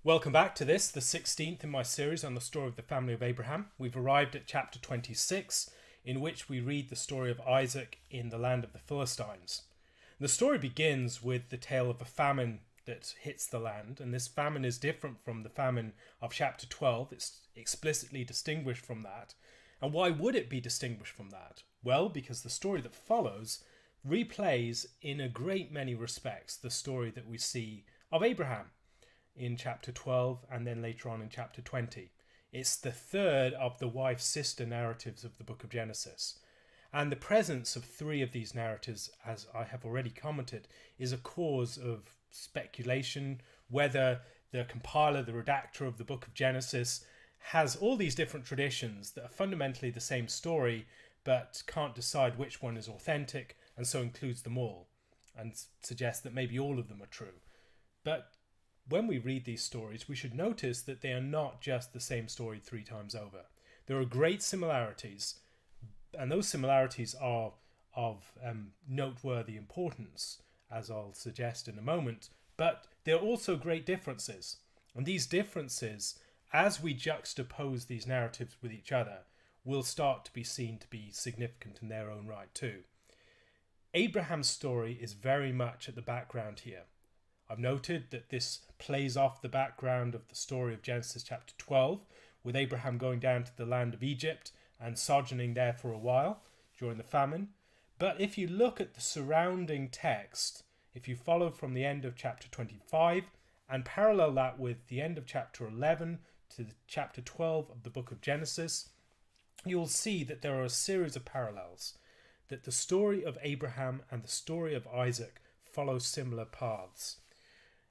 Welcome back to this, the 16th in my series on the story of the family of Abraham. We've arrived at chapter 26, in which we read the story of Isaac in the land of the Philistines. The story begins with the tale of a famine that hits the land, and this famine is different from the famine of chapter 12. It's explicitly distinguished from that. And why would it be distinguished from that? Well, because the story that follows replays in a great many respects the story that we see of Abraham in chapter 12 and then later on in chapter 20. It's the third of the wife-sister narratives of the book of Genesis. And the presence of three of these narratives, as I have already commented, is a cause of speculation whether the compiler, the redactor of the book of Genesis, has all these different traditions that are fundamentally the same story but can't decide which one is authentic and so includes them all and suggests that maybe all of them are true. But when we read these stories, we should notice that they are not just the same story three times over. There are great similarities, and those similarities are of noteworthy importance, as I'll suggest in a moment, but there are also great differences. And these differences, as we juxtapose these narratives with each other, will start to be seen to be significant in their own right too. Abraham's story is very much at the background here. I've noted that this plays off the background of the story of Genesis chapter 12, with Abraham going down to the land of Egypt and sojourning there for a while during the famine. But if you look at the surrounding text, if you follow from the end of chapter 25 and parallel that with the end of chapter 11 to chapter 12 of the book of Genesis, you'll see that there are a series of parallels, that the story of Abraham and the story of Isaac follow similar paths.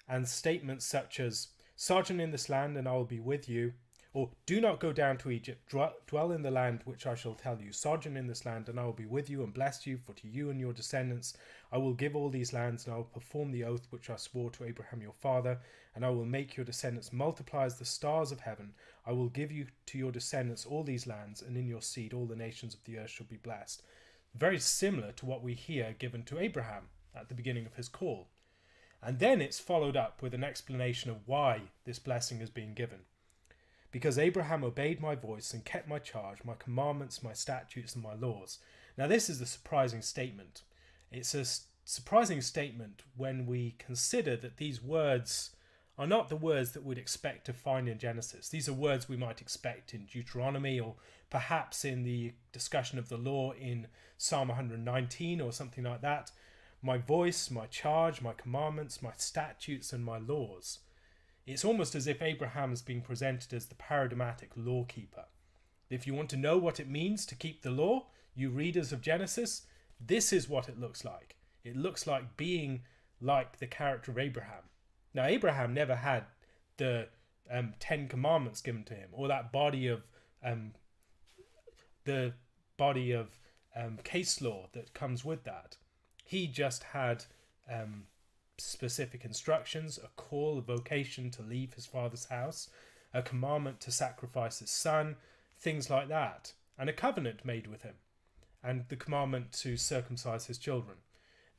And statements such as, sojourn in this land and I will be with you, or do not go down to Egypt, dwell in the land which I shall tell you, sojourn in this land and I will be with you and bless you, for to you and your descendants I will give all these lands, and I will perform the oath which I swore to Abraham your father, and I will make your descendants multiply as the stars of heaven. I will give you to your descendants all these lands, and in your seed all the nations of the earth shall be blessed. Very similar to what we hear given to Abraham at the beginning of his call. And then it's followed up with an explanation of why this blessing is being given. Because Abraham obeyed my voice and kept my charge, my commandments, my statutes, and my laws. Now this is a surprising statement. It's a surprising statement when we consider that these words are not the words that we'd expect to find in Genesis. These are words we might expect in Deuteronomy, or perhaps in the discussion of the law in Psalm 119 or something like that. My voice, my charge, my commandments, my statutes, and my laws. It's almost as if Abraham is being presented as the paradigmatic lawkeeper. If you want to know what it means to keep the law, you readers of Genesis, this is what it looks like. It looks like being like the character of Abraham. Now, Abraham never had the 10 Commandments given to him, or that body of case law that comes with that. He just had specific instructions, a call, a vocation to leave his father's house, a commandment to sacrifice his son, things like that, and a covenant made with him, and the commandment to circumcise his children.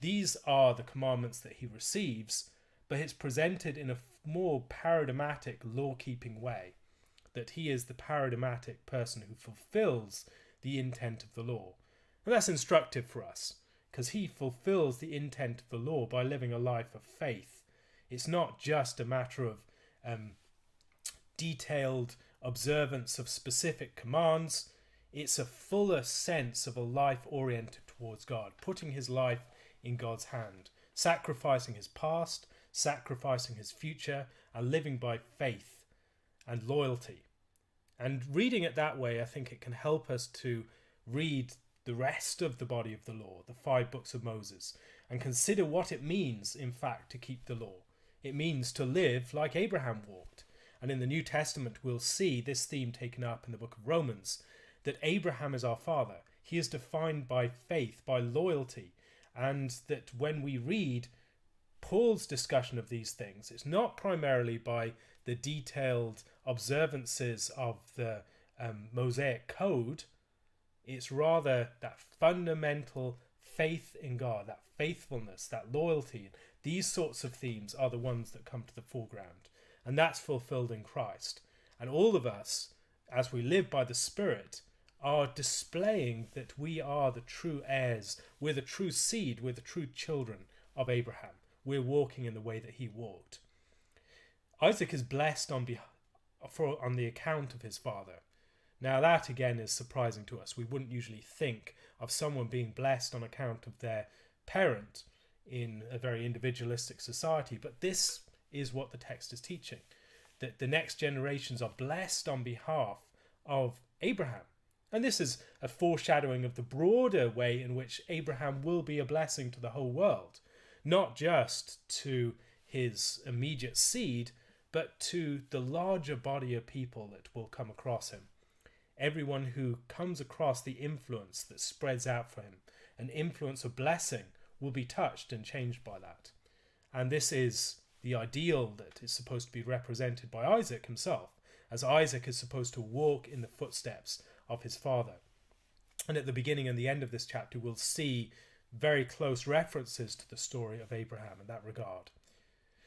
These are the commandments that he receives, but it's presented in a more paradigmatic law-keeping way, that he is the paradigmatic person who fulfills the intent of the law. And that's instructive for us, because he fulfills the intent of the law by living a life of faith. It's not just a matter of detailed observance of specific commands. It's a fuller sense of a life oriented towards God, putting his life in God's hand, sacrificing his past, sacrificing his future, and living by faith and loyalty. And reading it that way, I think it can help us to read the rest of the body of the law, the 5 books of Moses, and consider what it means, in fact, to keep the law. It means to live like Abraham walked. And in the New Testament, we'll see this theme taken up in the book of Romans, that Abraham is our father. He is defined by faith, by loyalty, and that when we read Paul's discussion of these things, it's not primarily by the detailed observances of the Mosaic Code. It's rather that fundamental faith in God, that faithfulness, that loyalty. These sorts of themes are the ones that come to the foreground. And that's fulfilled in Christ. And all of us, as we live by the Spirit, are displaying that we are the true heirs. We're the true seed. We're the true children of Abraham. We're walking in the way that he walked. Isaac is blessed on the account of his father. Now that again is surprising to us. We wouldn't usually think of someone being blessed on account of their parent in a very individualistic society, but this is what the text is teaching, that the next generations are blessed on behalf of Abraham. And this is a foreshadowing of the broader way in which Abraham will be a blessing to the whole world, not just to his immediate seed, but to the larger body of people that will come across him. Everyone who comes across the influence that spreads out for him, an influence of blessing, will be touched and changed by that. And this is the ideal that is supposed to be represented by Isaac himself, as Isaac is supposed to walk in the footsteps of his father. And at the beginning and the end of this chapter, we'll see very close references to the story of Abraham in that regard.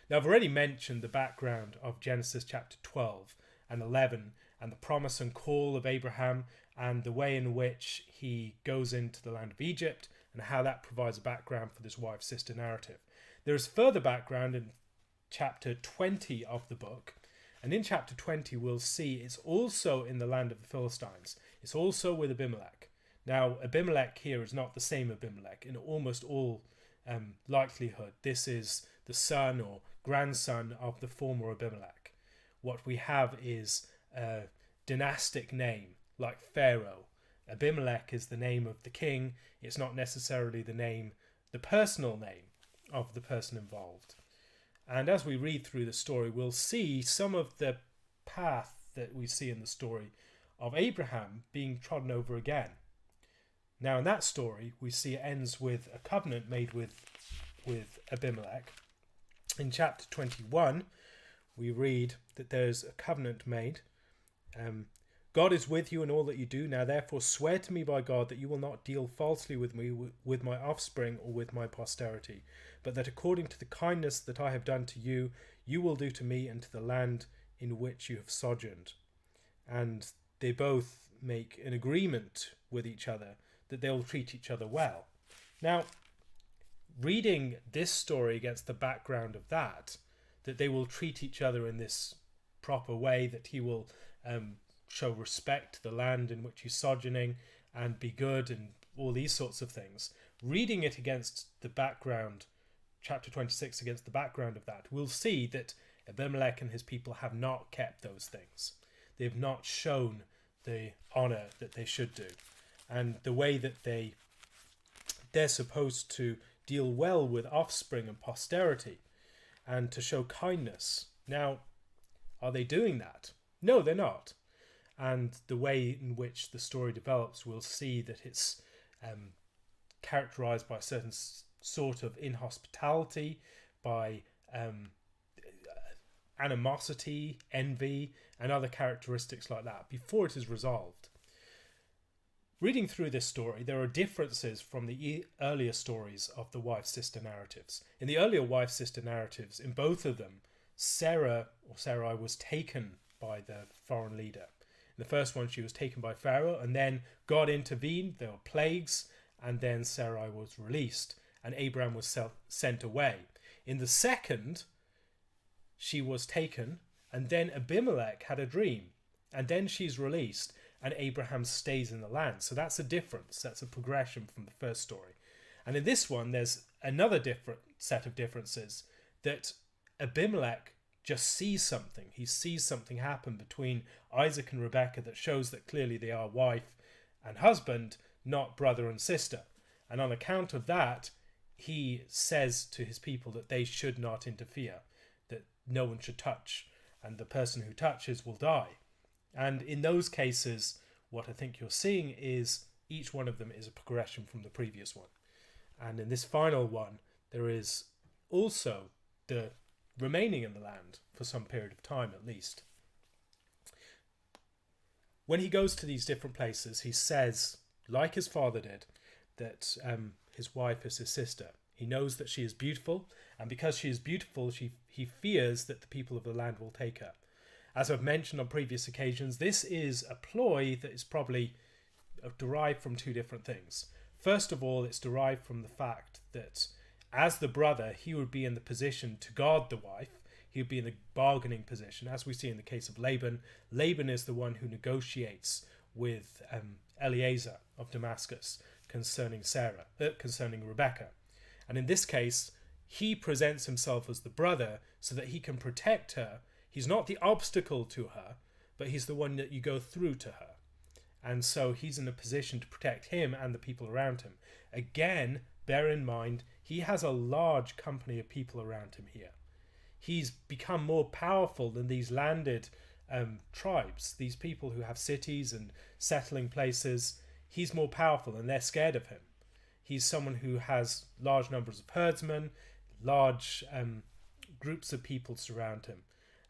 Now, I've already mentioned the background of Genesis chapter 12 and 11 and the promise and call of Abraham and the way in which he goes into the land of Egypt and how that provides a background for this wife-sister narrative. There is further background in chapter 20 of the book, and in chapter 20 we'll see it's also in the land of the Philistines. It's also with Abimelech. Now, Abimelech here is not the same Abimelech. In almost all likelihood, this is the son or grandson of the former Abimelech. What we have is a dynastic name, like Pharaoh. Abimelech is the name of the king. It's not necessarily the personal name of the person involved. And as we read through the story, we'll see some of the path that we see in the story of Abraham being trodden over again. Now, in that story, we see it ends with a covenant made with Abimelech. In chapter 21, we read that there's a covenant made. God is with you in all that you do. Now, therefore, swear to me by God that you will not deal falsely with me, with my offspring, or with my posterity, but that according to the kindness that I have done to you, you will do to me and to the land in which you have sojourned. And they both make an agreement with each other that they'll treat each other well. Now, reading this story against the background of that they will treat each other in this proper way, that he will show respect to the land in which he's sojourning and be good and all these sorts of things. Reading it against the background, chapter 26 against the background of that, we'll see that Abimelech and his people have not kept those things. They've not shown the honour that they should do. And the way that they're supposed to deal well with offspring and posterity and to show kindness. Now, are they doing that? No, they're not. And the way in which the story develops, we'll see that it's characterized by a certain sort of inhospitality, by animosity, envy, and other characteristics like that before it is resolved. Reading through this story, there are differences from the earlier stories of the wife-sister narratives. In the earlier wife-sister narratives, in both of them, Sarai was taken by the foreign leader. In the first one, she was taken by Pharaoh, and then God intervened, there were plagues, and then Sarai was released, and Abraham was sent away. In the second, she was taken, and then Abimelech had a dream, and then she's released, and Abraham stays in the land. So that's a difference. That's a progression from the first story. And in this one, there's another different set of differences, that Abimelech just sees something. He sees something happen between Isaac and Rebekah that shows that clearly they are wife and husband, not brother and sister. And on account of that, he says to his people that they should not interfere, that no one should touch, and the person who touches will die. And in those cases, what I think you're seeing is each one of them is a progression from the previous one. And in this final one, there is also the remaining in the land for some period of time at least. When he goes to these different places, he says, like his father did, that his wife is his sister. He knows that she is beautiful, and because she is beautiful, he fears that the people of the land will take her. As I've mentioned on previous occasions, this is a ploy that is probably derived from two different things. First of all, it's derived from the fact that as the brother, he would be in the position to guard the wife. He would be in the bargaining position, as we see in the case of Laban. Laban is the one who negotiates with Eliezer of Damascus concerning Rebekah. And in this case, he presents himself as the brother so that he can protect her. He's not the obstacle to her, but he's the one that you go through to her. And so he's in a position to protect him and the people around him. Again, bear in mind, he has a large company of people around him here. He's become more powerful than these landed tribes, these people who have cities and settling places. He's more powerful and they're scared of him. He's someone who has large numbers of herdsmen, large groups of people surround him.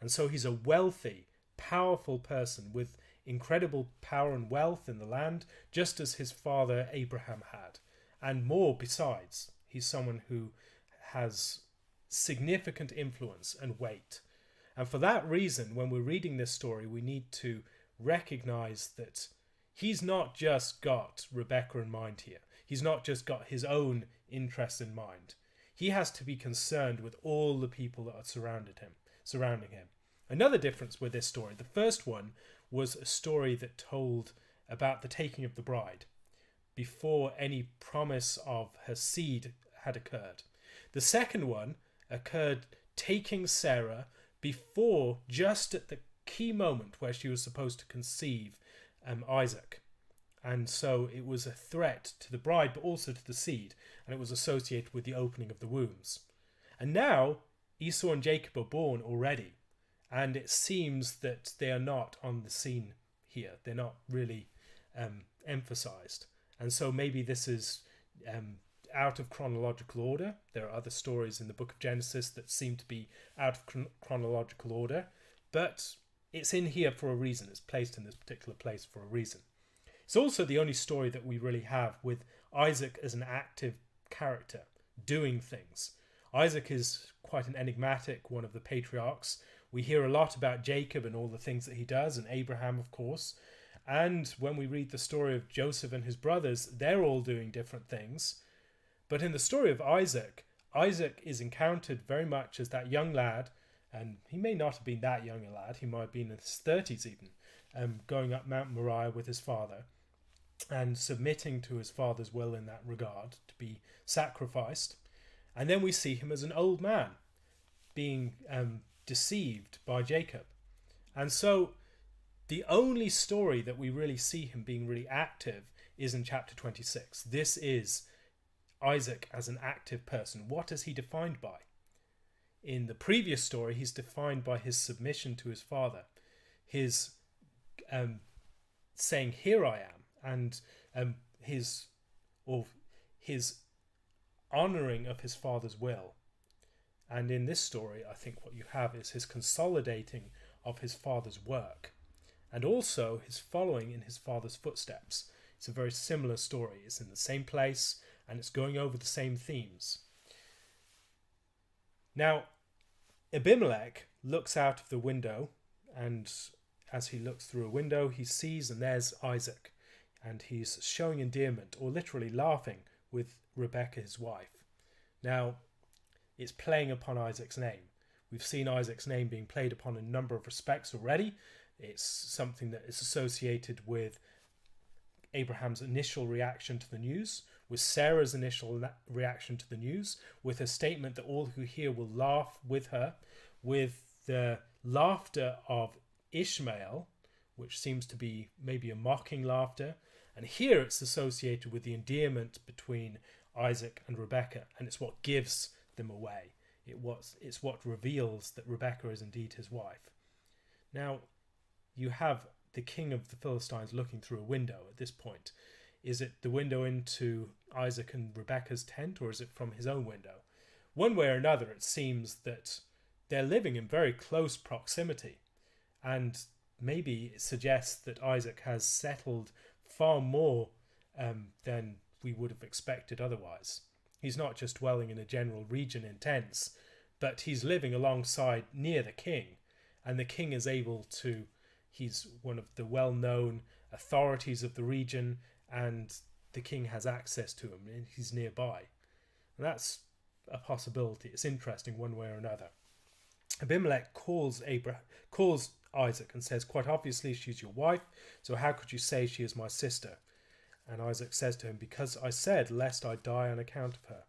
And so he's a wealthy, powerful person with incredible power and wealth in the land, just as his father Abraham had, and more besides. He's someone who has significant influence and weight. And for that reason, when we're reading this story, we need to recognize that he's not just got Rebekah in mind here. He's not just got his own interest in mind. He has to be concerned with all the people that are surrounding him. Another difference with this story, the first one was a story that told about the taking of the bride before any promise of her seed had occurred. The second one occurred taking Sarah before, just at the key moment where she was supposed to conceive Isaac. And so it was a threat to the bride, but also to the seed, and it was associated with the opening of the wombs. And now Esau and Jacob are born already, and it seems that they are not on the scene here. They're not really emphasized. And so maybe this is out of chronological order. There are other stories in the book of Genesis that seem to be out of chronological order, but it's in here for a reason. It's placed in this particular place for a reason. It's also the only story that we really have with Isaac as an active character doing things. Isaac is quite an enigmatic one of the patriarchs. We hear a lot about Jacob and all the things that he does, and Abraham, of course. And when we read the story of Joseph and his brothers, they're all doing different things. But in the story of Isaac, Isaac is encountered very much as that young lad, and he may not have been that young a lad, he might have been in his 30s even, going up Mount Moriah with his father and submitting to his father's will in that regard to be sacrificed. And then we see him as an old man being deceived by Jacob. And so the only story that we really see him being really active is in chapter 26. This is Isaac as an active person. What is he defined by? In the previous story, he's defined by his submission to his father, his saying, "Here I am," and his honouring of his father's will. And in this story, I think what you have is his consolidating of his father's work, and also his following in his father's footsteps. It's a very similar story. It's in the same place, and it's going over the same themes. Now, Abimelech looks out of the window, and as he looks through a window, he sees, and there's Isaac, and he's showing endearment, or literally laughing, with Rebekah, his wife. Now, it's playing upon Isaac's name. We've seen Isaac's name being played upon in a number of respects already. It's something that is associated with Abraham's initial reaction to the news, with Sarah's initial reaction to the news, with her statement that all who hear will laugh with her, with the laughter of Ishmael, which seems to be maybe a mocking laughter. And here it's associated with the endearment between Isaac and Rebekah, and it's what gives them away. It's what reveals that Rebekah is indeed his wife. Now, you have the king of the Philistines looking through a window at this point. Is it the window into Isaac and Rebekah's tent, or is it from his own window? One way or another, it seems that they're living in very close proximity, and maybe it suggests that Isaac has settled far more than we would have expected otherwise. He's not just dwelling in a general region in tents, but he's living alongside near the king, and the king is able to, he's one of the well-known authorities of the region, and the king has access to him, and he's nearby. And that's a possibility. It's interesting one way or another. Abimelech calls Isaac and says, quite obviously, she's your wife, so how could you say she is my sister? And Isaac says to him, because I said, lest I die on account of her.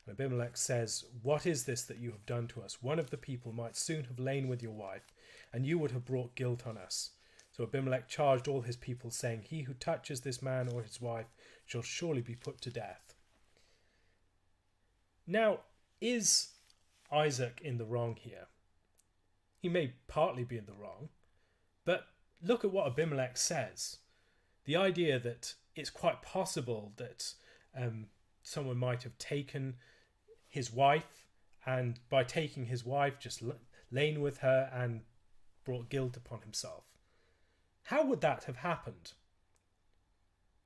And Abimelech says, what is this that you have done to us? One of the people might soon have lain with your wife, and you would have brought guilt on us. So Abimelech charged all his people, saying, he who touches this man or his wife shall surely be put to death. Now, is Isaac in the wrong here? He may partly be in the wrong, but look at what Abimelech says. The idea that it's quite possible that someone might have taken his wife, and by taking his wife, just lain with her and brought guilt upon himself. How would that have happened?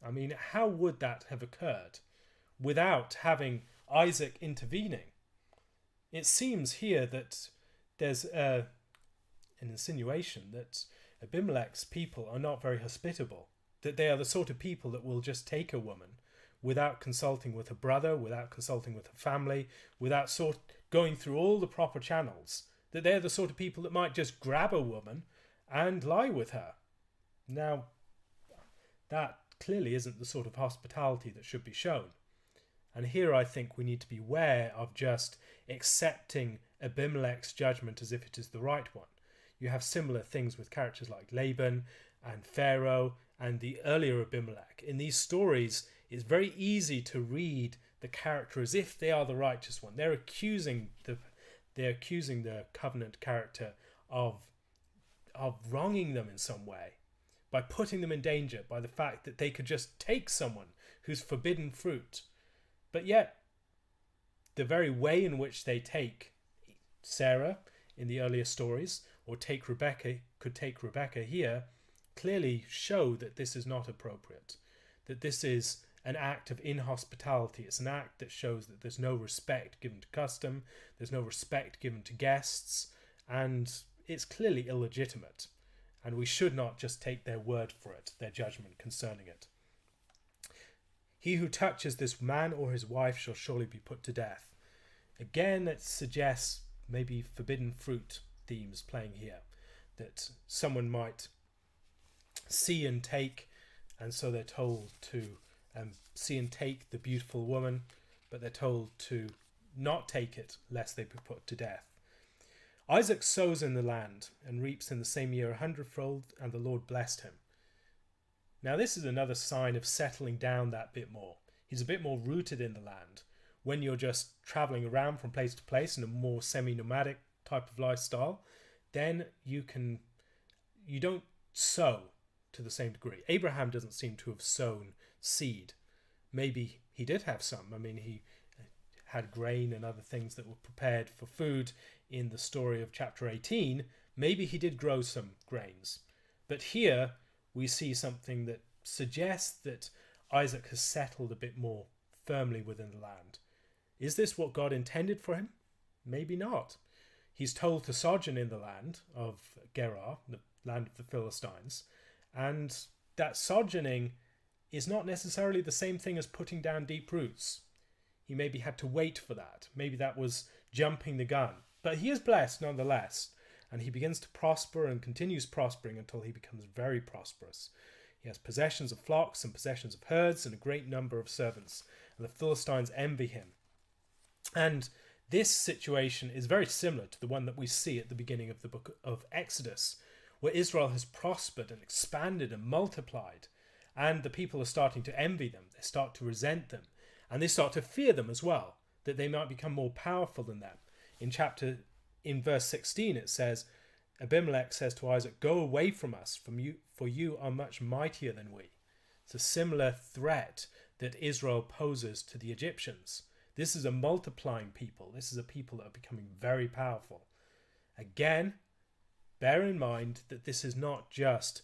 I mean, how would that have occurred without having Isaac intervening? It seems here that there's an insinuation that Abimelech's people are not very hospitable, that they are the sort of people that will just take a woman without consulting with her brother, without consulting with her family, without going through all the proper channels, that they're the sort of people that might just grab a woman and lie with her. Now, that clearly isn't the sort of hospitality that should be shown. And here I think we need to be aware of just accepting Abimelech's judgment as if it is the right one. You have similar things with characters like Laban and Pharaoh and the earlier Abimelech. In these stories, it's very easy to read the character as if they are the righteous one. They're accusing the covenant character of wronging them in some way, by putting them in danger, by the fact that they could just take someone who's forbidden fruit. But yet, the very way in which they take Sarah in the earlier stories, or take Rebecca here, clearly show that this is not appropriate, that this is an act of inhospitality. It's an act that shows that there's no respect given to custom, there's no respect given to guests, and it's clearly illegitimate. And we should not just take their word for it, their judgment concerning it. He who touches this man or his wife shall surely be put to death. Again, it suggests maybe forbidden fruit themes playing here, that someone might see and take, and so they're told to see and take the beautiful woman, but they're told to not take it lest they be put to death. Isaac sows in the land and reaps in the same year 100-fold, and the Lord blessed him. Now this is another sign of settling down that bit more. He's a bit more rooted in the land. When you're just traveling around from place to place in a more semi-nomadic type of lifestyle, then you don't sow to the same degree. Abraham doesn't seem to have sown seed. Maybe he did have some. I mean, he had grain and other things that were prepared for food in the story of chapter 18. Maybe he did grow some grains. But here we see something that suggests that Isaac has settled a bit more firmly within the land. Is this what God intended for him? Maybe not. He's told to sojourn in the land of Gerar, the land of the Philistines, and that sojourning is not necessarily the same thing as putting down deep roots. He maybe had to wait for that. Maybe that was jumping the gun. But he is blessed nonetheless, and he begins to prosper and continues prospering until he becomes very prosperous. He has possessions of flocks and possessions of herds and a great number of servants, and the Philistines envy him. And this situation is very similar to the one that we see at the beginning of the book of Exodus, where Israel has prospered and expanded and multiplied, and the people are starting to envy them. They start to resent them, and they start to fear them as well, that they might become more powerful than them. In verse 16 it says, Abimelech says to Isaac, "Go away from us, for you are much mightier than we." It's a similar threat that Israel poses to the Egyptians. This is a multiplying people. This is a people that are becoming very powerful. Again, bear in mind that this is not just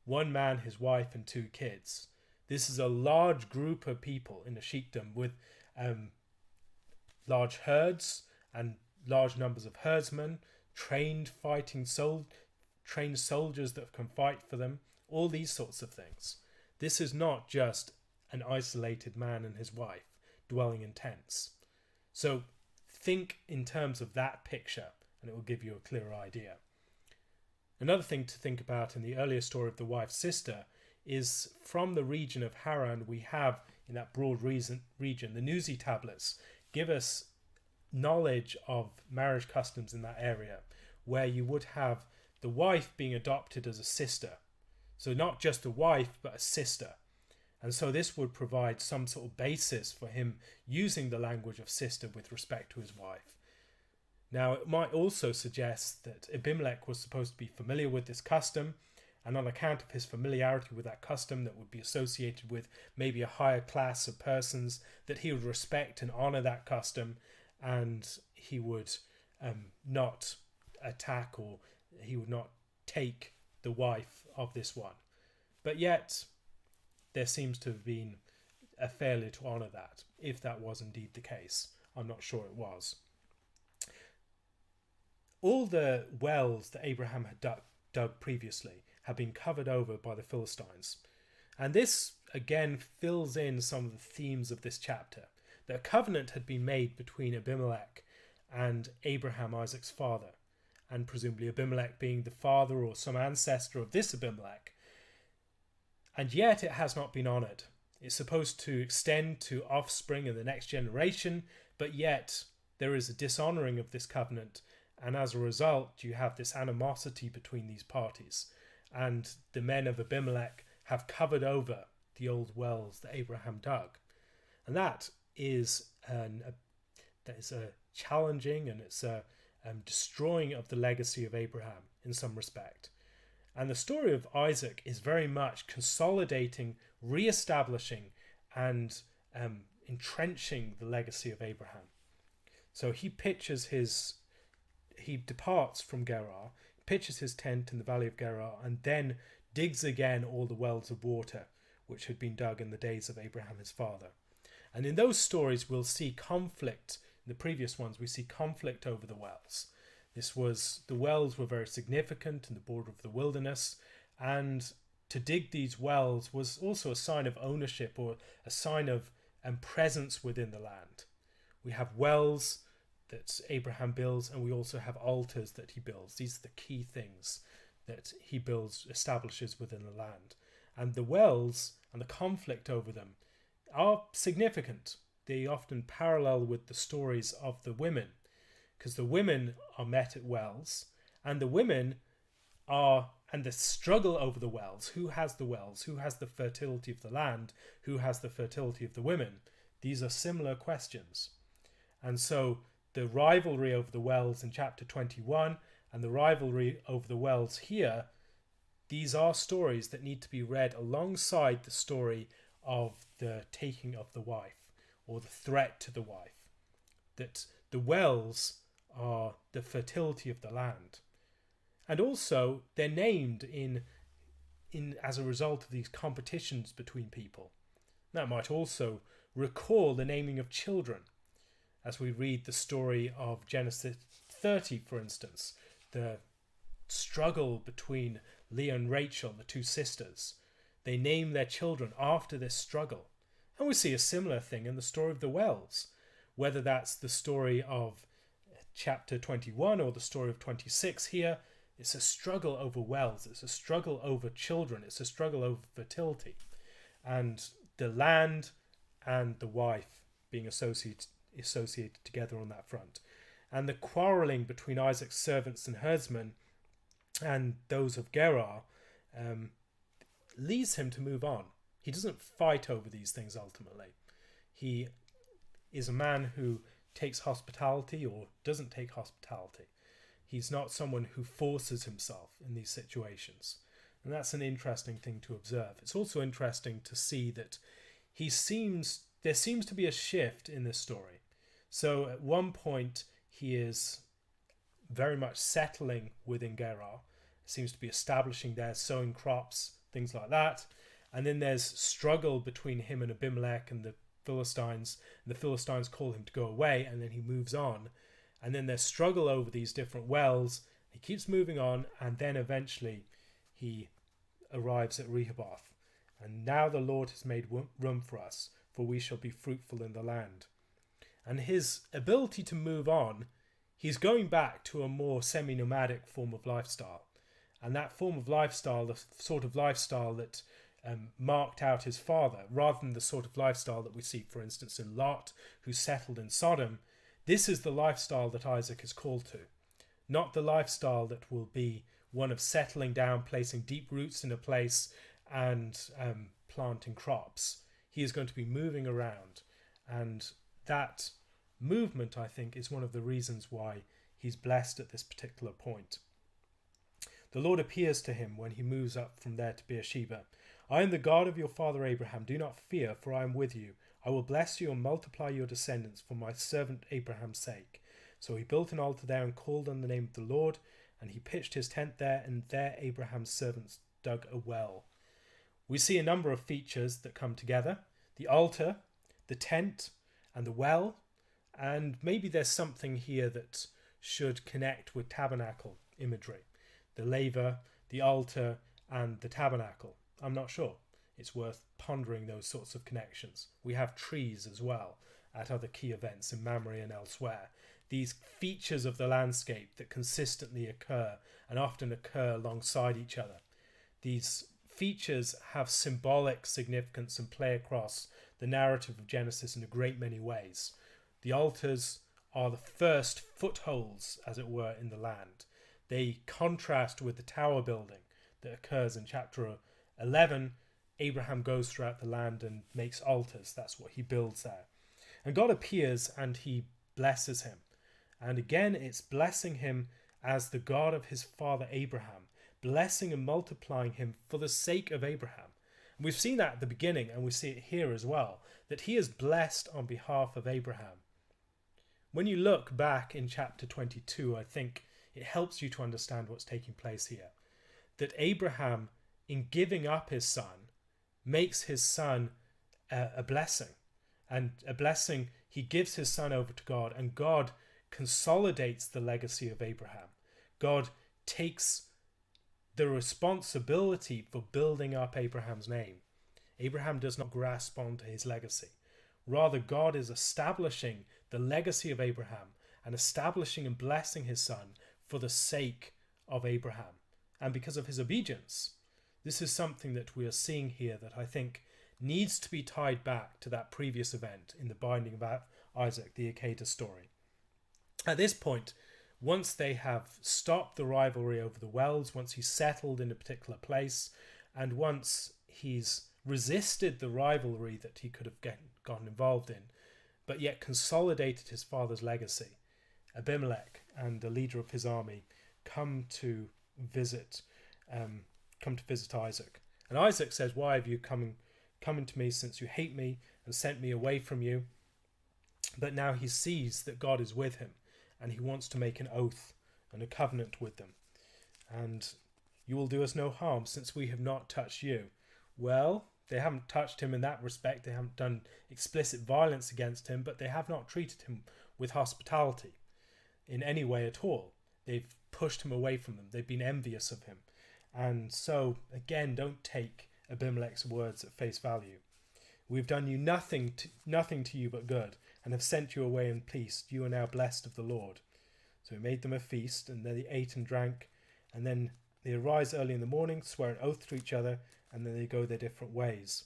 one man, his wife, and 2 kids. This is a large group of people in a sheikdom with large herds and large numbers of herdsmen, trained soldiers that can fight for them, all these sorts of things. This is not just an isolated man and his wife dwelling in tents. So think in terms of that picture, and it will give you a clearer idea. Another thing to think about in the earlier story of the wife's sister is from the region of Haran, we have in that broad region, the Nuzi tablets give us knowledge of marriage customs in that area, where you would have the wife being adopted as a sister. So not just a wife, but a sister. And so this would provide some sort of basis for him using the language of sister with respect to his wife. Now, it might also suggest that Abimelech was supposed to be familiar with this custom, and on account of his familiarity with that custom that would be associated with maybe a higher class of persons, that he would respect and honor that custom, and he would not attack, or he would not take the wife of this one. But yet there seems to have been a failure to honor that, if that was indeed the case. I'm not sure it was. All the wells that Abraham had dug previously had been covered over by the Philistines. And this again fills in some of the themes of this chapter. That a covenant had been made between Abimelech and Abraham, Isaac's father, and presumably Abimelech being the father or some ancestor of this Abimelech. And yet it has not been honoured. It's supposed to extend to offspring and the next generation, but yet there is a dishonouring of this covenant, and as a result you have this animosity between these parties. And the men of Abimelech have covered over the old wells that Abraham dug. And that is a challenging, and it's a destroying of the legacy of Abraham in some respect. And the story of Isaac is very much consolidating, re-establishing, and entrenching the legacy of Abraham. So he departs from Gerar, pitches his tent in the valley of Gerar, and then digs again all the wells of water which had been dug in the days of Abraham his father. And in those stories we'll see conflict. In the previous ones we see conflict over the wells. The wells were very significant in the border of the wilderness, and to dig these wells was also a sign of ownership, or a sign of presence within the land. We have wells that Abraham builds, and we also have altars that he builds. These are the key things that he establishes within the land. And the wells and the conflict over them are significant. They often parallel with the stories of the women, because the women are met at wells, and the struggle over the wells. Who has the wells? Who has the fertility of the land? Who has the fertility of the women? These are similar questions. And so the rivalry over the wells in chapter 21 and the rivalry over the wells here, these are stories that need to be read alongside the story of the taking of the wife, or the threat to the wife. That the wells are the fertility of the land. And also they're named in as a result of these competitions between people. That might also recall the naming of children, as we read the story of Genesis 30, for instance, the struggle between Leah and Rachel, the two sisters. They name their children after this struggle. And we see a similar thing in the story of the wells, whether that's the story of chapter 21 or the story of 26 here. It's a struggle over wells, it's a struggle over children, it's a struggle over fertility, and the land and the wife being associated together on that front. And the quarrelling between Isaac's servants and herdsmen and those of Gerar leads him to move on. He doesn't fight over these things ultimately. He is a man who takes hospitality or doesn't take hospitality. He's not someone who forces himself in these situations. And that's an interesting thing to observe. It's also interesting to see that there seems to be a shift in this story. So at one point he is very much settling within Gerar, seems to be establishing there, sowing crops, things like that. And then there's struggle between him and Abimelech and the Philistines. And the Philistines call him to go away, and then he moves on. And then their struggle over these different wells. He keeps moving on, and then eventually he arrives at Rehoboth. And now the Lord has made room for us, for we shall be fruitful in the land. And his ability to move on, he's going back to a more semi-nomadic form of lifestyle. And that form of lifestyle, the sort of lifestyle that marked out his father, rather than the sort of lifestyle that we see, for instance, in Lot, who settled in Sodom, this is the lifestyle that Isaac is called to. Not the lifestyle that will be one of settling down, placing deep roots in a place, and planting crops. He is going to be moving around, and that movement, I think, is one of the reasons why he's blessed at this particular point. The Lord appears to him when he moves up from there to Beersheba. I am the God of your father Abraham. Do not fear, for I am with you. I will bless you and multiply your descendants for my servant Abraham's sake. So he built an altar there and called on the name of the Lord, and he pitched his tent there, and there Abraham's servants dug a well. We see a number of features that come together: the altar, the tent, and the well. And maybe there's something here that should connect with tabernacle imagery. The laver, the altar, and the tabernacle. I'm not sure. It's worth pondering those sorts of connections. We have trees as well at other key events in Mamre and elsewhere. These features of the landscape that consistently occur and often occur alongside each other. These features have symbolic significance and play across the narrative of Genesis in a great many ways. The altars are the first footholds, as it were, in the land. They contrast with the tower building that occurs in chapter 11. Abraham goes throughout the land and makes altars. That's what he builds there. And God appears and he blesses him. And again, it's blessing him as the God of his father Abraham, blessing and multiplying him for the sake of Abraham. And we've seen that at the beginning, and we see it here as well, that he is blessed on behalf of Abraham. When you look back in chapter 22, I think it helps you to understand what's taking place here. That Abraham, in giving up his son, makes his son a blessing. And a blessing, he gives his son over to God, and God consolidates the legacy of Abraham. God takes the responsibility for building up Abraham's name. Abraham does not grasp onto his legacy. Rather, God is establishing the legacy of Abraham and establishing and blessing his son for the sake of Abraham and because of his obedience. This is something that we are seeing here that I think needs to be tied back to that previous event in the binding of Isaac, the Akedah story. At this point, once they have stopped the rivalry over the wells, once he's settled in a particular place, and once he's resisted the rivalry that he could have gotten involved in, but yet consolidated his father's legacy, Abimelech and the leader of his army come to visit Isaac. And Isaac says, "Why have you come to me, since you hate me and sent me away from you?" But now he sees that God is with him, and he wants to make an oath and a covenant with them. And "You will do us no harm, since we have not touched you." Well, they haven't touched him in that respect. They haven't done explicit violence against him, but they have not treated him with hospitality in any way at all. They've pushed him away from them. They've been envious of him. And so, again, don't take Abimelech's words at face value. "We've done you nothing to you but good, and have sent you away in peace. You are now blessed of the Lord." So he made them a feast, and then they ate and drank, and then they arise early in the morning, swear an oath to each other, and then they go their different ways.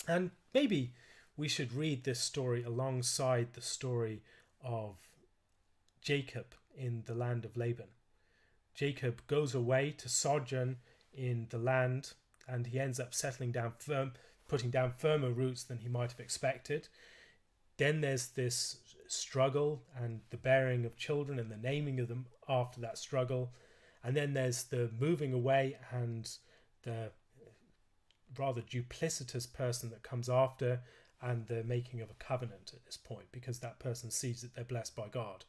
And maybe we should read this story alongside the story of Jacob in the land of Laban. Jacob goes away to sojourn in the land, and he ends up settling down putting down firmer roots than he might have expected. Then there's this struggle and the bearing of children and the naming of them after that struggle. And then there's the moving away and the rather duplicitous person that comes after, and the making of a covenant at this point, because that person sees that they're blessed by God.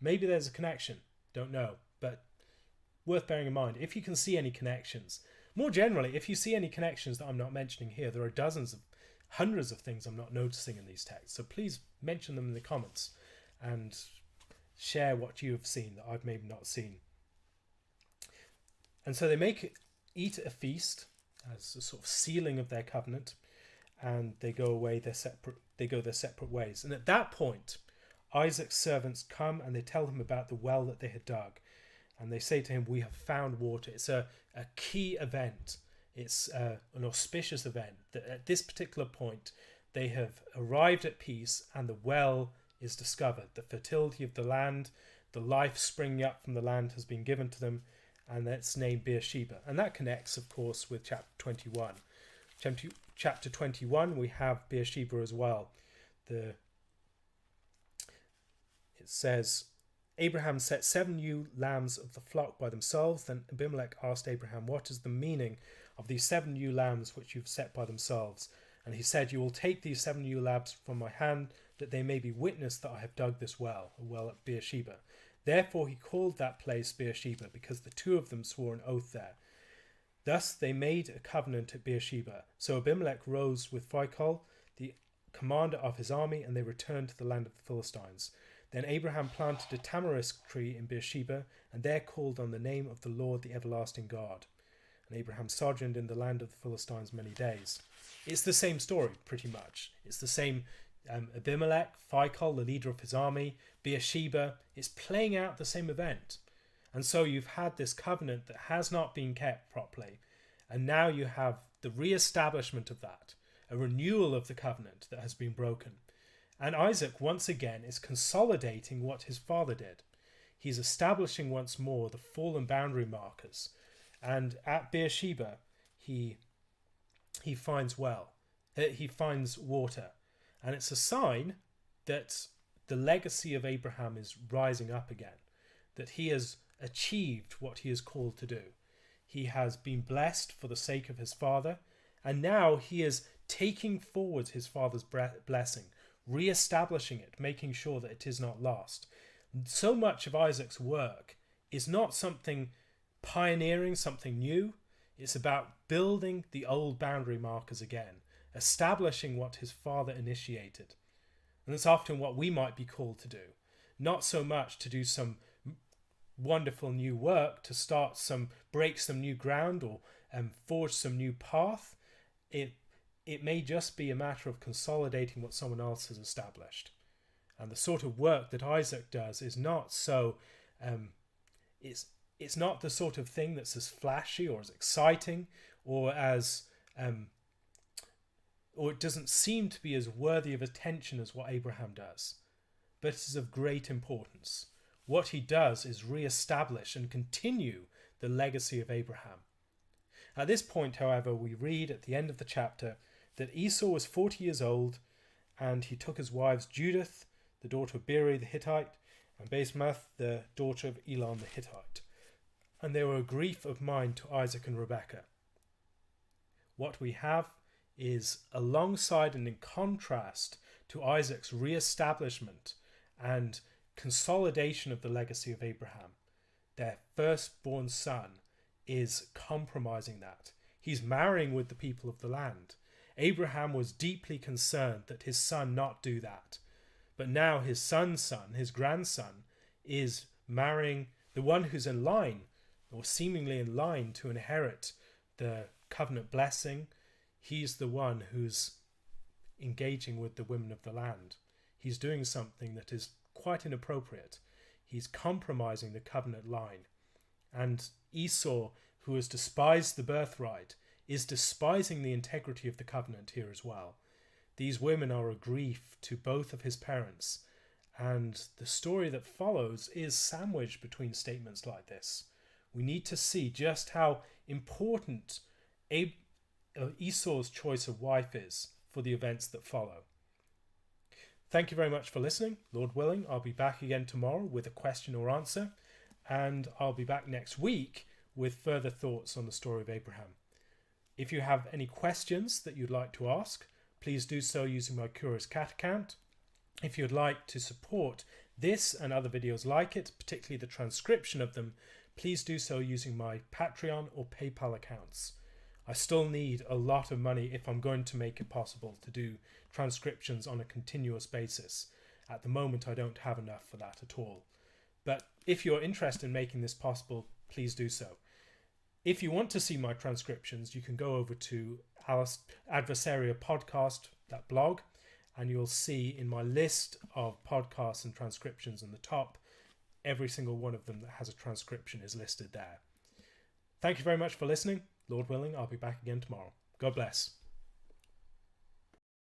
Maybe there's a connection, don't know, but worth bearing in mind. If you can see any connections, more generally, if you see any connections that I'm not mentioning here, there are hundreds of things I'm not noticing in these texts, so please mention them in the comments. And share what you have seen that I've maybe not seen. And so they eat a feast as a sort of sealing of their covenant, and they go their separate ways. And at that point, Isaac's servants come and they tell him about the well that they had dug. And they say to him, we have found water. It's a key event. It's an auspicious event that at this particular point, they have arrived at peace and the well is discovered. The fertility of the land, the life springing up from the land has been given to them, and that's named Beersheba. And that connects, of course, with chapter 21. Chapter 21, we have Beersheba as well. It says, Abraham set 7 ewe lambs of the flock by themselves. Then Abimelech asked Abraham, what is the meaning of these 7 ewe lambs which you've set by themselves? And he said, you will take these 7 ewe lambs from my hand, that they may be witness that I have dug this well, a well at Beersheba. Therefore he called that place Beersheba, because the 2 of them swore an oath there. Thus they made a covenant at Beersheba. So Abimelech rose with Phicol, the commander of his army, and they returned to the land of the Philistines. Then Abraham planted a tamarisk tree in Beersheba, and there called on the name of the Lord, the everlasting God. And Abraham sojourned in the land of the Philistines many days. It's the same story, pretty much. It's the same Abimelech, Phicol, the leader of his army, Beersheba. It's playing out the same event. And so you've had this covenant that has not been kept properly, and now you have the re-establishment of that, a renewal of the covenant that has been broken. And Isaac, once again, is consolidating what his father did. He's establishing once more the fallen boundary markers. And at Beersheba, he finds he finds water. And it's a sign that the legacy of Abraham is rising up again, that he has achieved what he is called to do. He has been blessed for the sake of his father, and now he is taking forward his father's blessing, re-establishing it, making sure that it is not lost. So much of Isaac's work is not something pioneering, something new. It's about building the old boundary markers again, establishing what his father initiated. And that's often what we might be called to do. Not so much to do some wonderful new work, to break some new ground or forge some new path. It may just be a matter of consolidating what someone else has established. And the sort of work that Isaac does is not so it's not the sort of thing that's as flashy or as exciting or as or it doesn't seem to be as worthy of attention as what Abraham does. But it is of great importance. What he does is re-establish and continue the legacy of Abraham. At this point, however, we read at the end of the chapter that Esau was 40 years old, and he took his wives Judith, the daughter of Beeri the Hittite, and Basemath, the daughter of Elon the Hittite. And they were a grief of mind to Isaac and Rebekah. What we have is alongside and in contrast to Isaac's re-establishment and consolidation of the legacy of Abraham. Their firstborn son is compromising that. He's marrying with the people of the land. Abraham was deeply concerned that his son not do that. But now his son's son, his grandson, is marrying the one who's in line, or seemingly in line to inherit the covenant blessing. He's the one who's engaging with the women of the land. He's doing something that is quite inappropriate. He's compromising the covenant line. And Esau, who has despised the birthright, is despising the integrity of the covenant here as well. These women are a grief to both of his parents, and the story that follows is sandwiched between statements like this. We need to see just how important Esau's choice of wife is for the events that follow. Thank you very much for listening. Lord willing, I'll be back again tomorrow with a question or answer, and I'll be back next week with further thoughts on the story of Abraham. If you have any questions that you'd like to ask, please do so using my Curious Cat account. If you'd like to support this and other videos like it, particularly the transcription of them, please do so using my Patreon or PayPal accounts. I still need a lot of money if I'm going to make it possible to do transcriptions on a continuous basis. At the moment, I don't have enough for that at all. But if you're interested in making this possible, please do so. If you want to see my transcriptions, you can go over to Adversaria Podcast, that blog, and you'll see in my list of podcasts and transcriptions in the top, every single one of them that has a transcription is listed there. Thank you very much for listening. Lord willing, I'll be back again tomorrow. God bless.